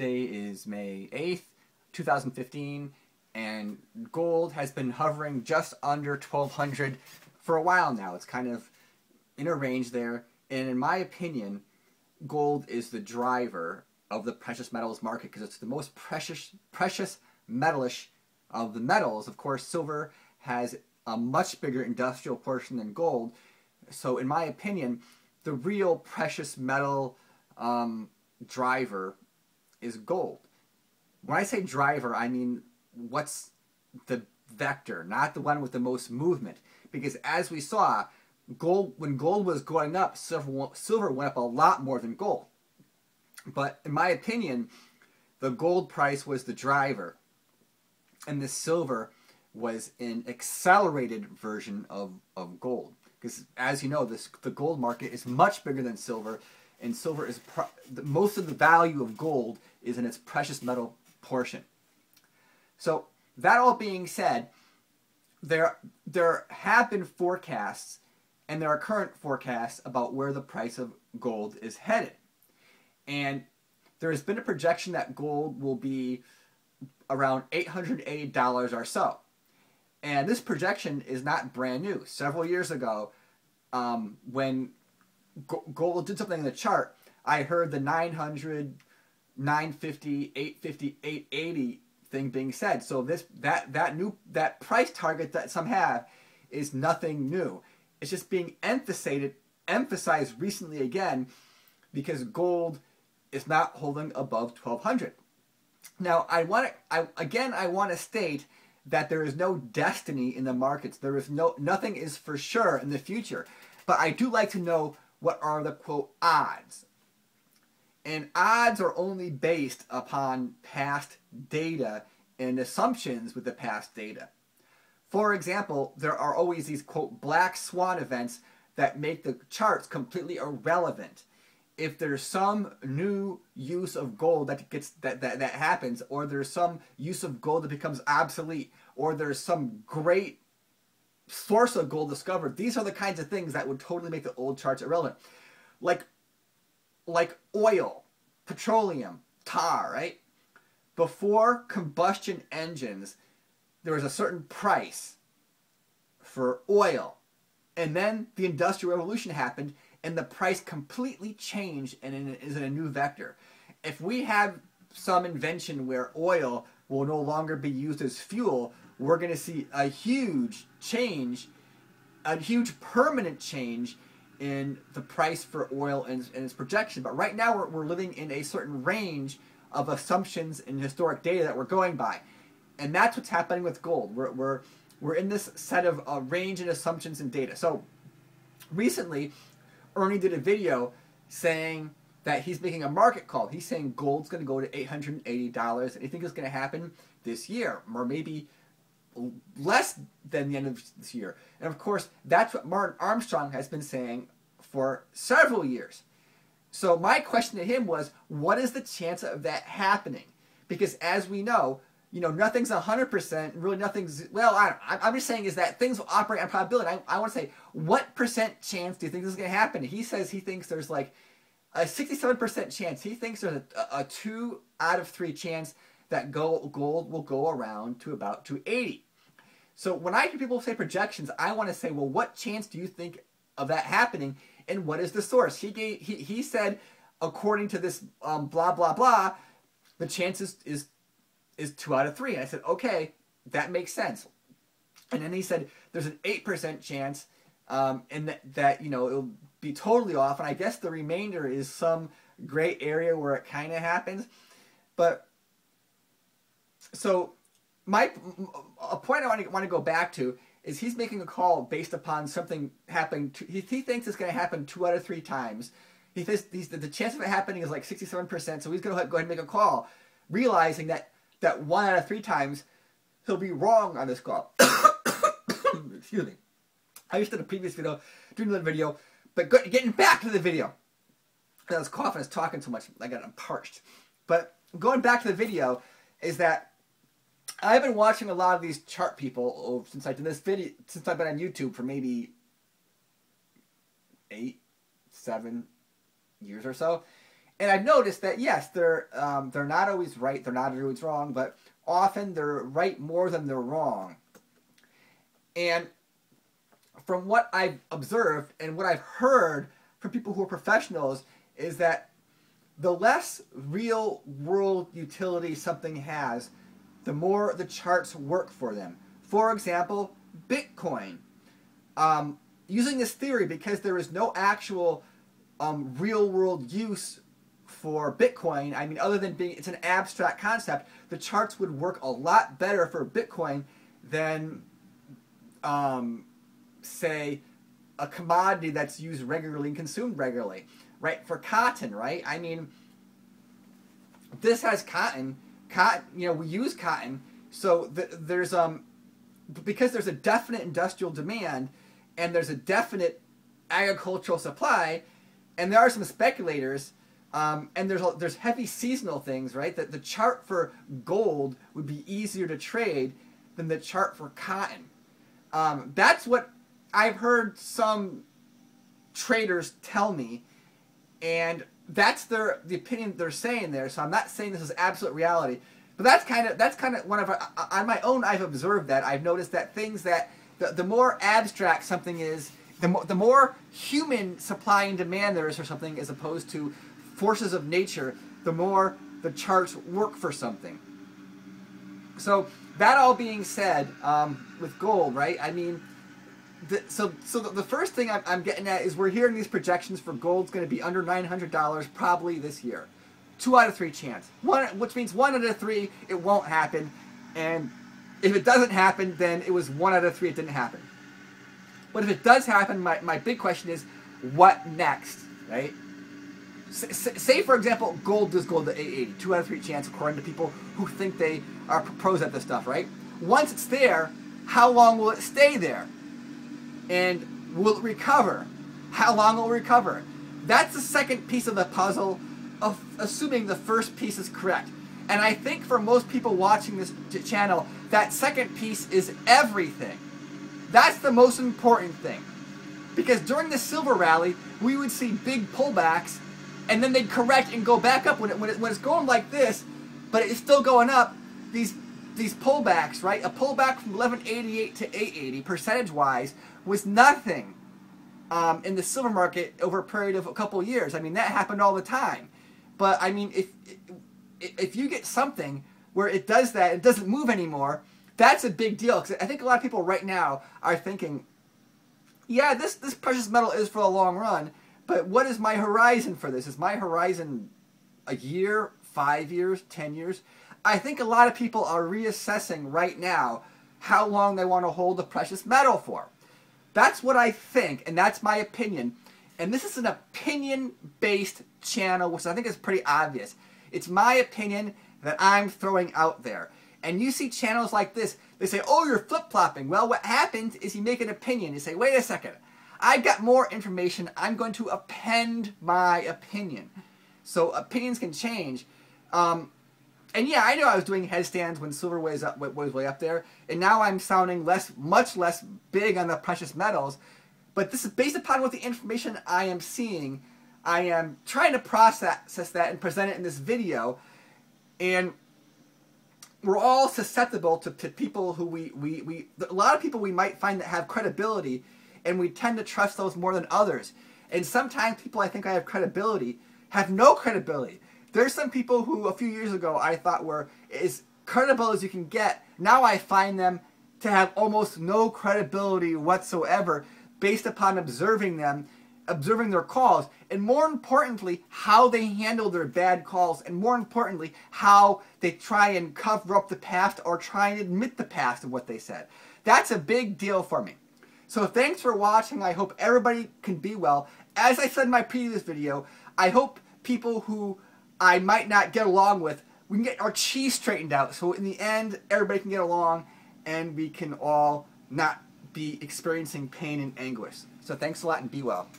Today is May 8th, 2015, and gold has been hovering just under 1200 for a while now. It's kind of in a range there, and in my opinion, gold is the driver of the precious metals market because it's the most precious metalish of the metals. Of course, silver has a much bigger industrial portion than gold, so in my opinion, the real precious metal driver is gold. When I say driver, I mean what's the vector, not the one with the most movement. Because as we saw, when gold was going up, silver went up a lot more than gold. But in my opinion, the gold price was the driver, and the silver was an accelerated version of gold. Because as you know, the gold market is much bigger than silver, and silver is most of the value of gold is in its precious metal portion. So that all being said, there have been forecasts, and there are current forecasts about where the price of gold is headed. And there has been a projection that gold will be around $880 or so. And this projection is not brand new. Several years ago, when gold did something in the chart, I heard the 900, 950, 850, 880 thing being said. So that price target that some have is nothing new. It's just being emphasized recently again because gold is not holding above 1200. Now I want to state that there is no destiny in the markets. There is nothing is for sure in the future. But I do like to know what are the, quote, odds. And odds are only based upon past data and assumptions with the past data. For example, there are always these, quote, black swan events that make the charts completely irrelevant. If there's some new use of gold that happens, or there's some use of gold that becomes obsolete, or there's some great source of gold discovered, these are the kinds of things that would totally make the old charts irrelevant. Like oil, petroleum, tar, right? Before combustion engines, there was a certain price for oil. And then the Industrial Revolution happened, and the price completely changed and is in a new vector. If we have some invention where oil will no longer be used as fuel, we're going to see a huge change, a huge permanent change in the price for oil and its projection. But right now we're living in a certain range of assumptions and historic data that we're going by. And that's what's happening with gold. We're in this set of range and assumptions and data. So recently, Ernie did a video saying that he's making a market call. He's saying gold's going to go to $880, and he thinks it's going to happen this year, or maybe less than the end of this year. And of course, that's what Martin Armstrong has been saying for several years. So my question to him was, what is the chance of that happening? Because as we know, nothing's 100%, really nothing's, well, I'm just saying is that things will operate on probability. I want to say, what percent chance do you think this is going to happen? He says he thinks there's like a 67% chance. He thinks there's a 2 out of 3 chance that gold will go around to about 280. So when I hear people say projections, I want to say, well, what chance do you think of that happening, and what is the source? He said, according to this blah, blah, blah, the chance is 2 out of 3. And I said, okay, that makes sense. And then he said there's an 8% chance and that it'll be totally off. And I guess the remainder is some gray area where it kind of happens. But so a point I want to go back to is he's making a call based upon something happening. He thinks it's going to happen 2 out of 3 times. He thinks the chance of it happening is like 67%. So he's going to go ahead and make a call, realizing that 1 out of 3 times he'll be wrong on this call. Excuse me. I just did a previous video, doing another video, but getting back to the video. I was coughing, I was talking so much, I'm parched. But going back to the video is that I've been watching a lot of these chart people since I did this video, since I've been on YouTube for maybe 8, 7 years or so. And I've noticed that, yes, they're not always right, they're not always wrong, but often they're right more than they're wrong. And from what I've observed and what I've heard from people who are professionals is that the less real world utility something has, the more the charts work for them. For example, Bitcoin. Using this theory, because there is no actual real world use for Bitcoin, I mean, other than being, it's an abstract concept, the charts would work a lot better for Bitcoin than, say, a commodity that's used regularly and consumed regularly, right? For cotton, right? I mean, this has cotton, you know, we use cotton, so there's, because there's a definite industrial demand, and there's a definite agricultural supply, and there are some speculators, and there's heavy seasonal things, right? That the chart for gold would be easier to trade than the chart for cotton. That's what I've heard some traders tell me, and that's the opinion they're saying there. So I'm not saying this is absolute reality, but that's kind of one of on my own. I've observed that. I've noticed that things that the more abstract something is, the more human supply and demand there is for something, as opposed to forces of nature, the more the charts work for something. So that all being said, with gold, right? I mean, so the first thing I'm getting at is we're hearing these projections for gold's going to be under $900 probably this year. 2 out of 3 chance. Which means 1 out of 3 it won't happen, and if it doesn't happen, then it was 1 out of 3 it didn't happen. But if it does happen, my big question is, what next, right? Say, for example, gold does go to 880. 2 out of 3 chance, according to people who think they are pros at this stuff, right? Once it's there, how long will it stay there? And will it recover? How long will it recover? That's the second piece of the puzzle, of assuming the first piece is correct. And I think for most people watching this channel, that second piece is everything. That's the most important thing. Because during the silver rally, we would see big pullbacks, and then they'd correct and go back up. When it's going like this, but it's still going up, these pullbacks, right? A pullback from 1188 to 880, percentage-wise, was nothing in the silver market over a period of a couple years. I mean, that happened all the time. But, I mean, if you get something where it does that, it doesn't move anymore, that's a big deal. Because I think a lot of people right now are thinking, yeah, this precious metal is for the long run, but what is my horizon for this? Is my horizon a year, 5 years, 10 years? I think a lot of people are reassessing right now how long they want to hold the precious metal for. That's what I think, and that's my opinion. And this is an opinion-based channel, which I think is pretty obvious. It's my opinion that I'm throwing out there. And you see channels like this, they say, oh, you're flip-flopping. Well, what happens is you make an opinion. You say, wait a second. I've got more information. I'm going to append my opinion. So opinions can change. And yeah, I know I was doing headstands when silver was way up there, and now I'm sounding much less big on the precious metals. But this is based upon what the information I am seeing. I am trying to process that and present it in this video, and we're all susceptible to people who a lot of people we might find that have credibility, and we tend to trust those more than others. And sometimes people I think I have credibility have no credibility. There's some people who a few years ago I thought were as credible as you can get. Now I find them to have almost no credibility whatsoever based upon observing them, observing their calls, and more importantly, how they handle their bad calls, and more importantly, how they try and cover up the past or try and admit the past of what they said. That's a big deal for me. So thanks for watching. I hope everybody can be well. As I said in my previous video, I hope people who I might not get along with, we can get our cheese straightened out, so in the end, everybody can get along, and we can all not be experiencing pain and anguish. So thanks a lot, and be well.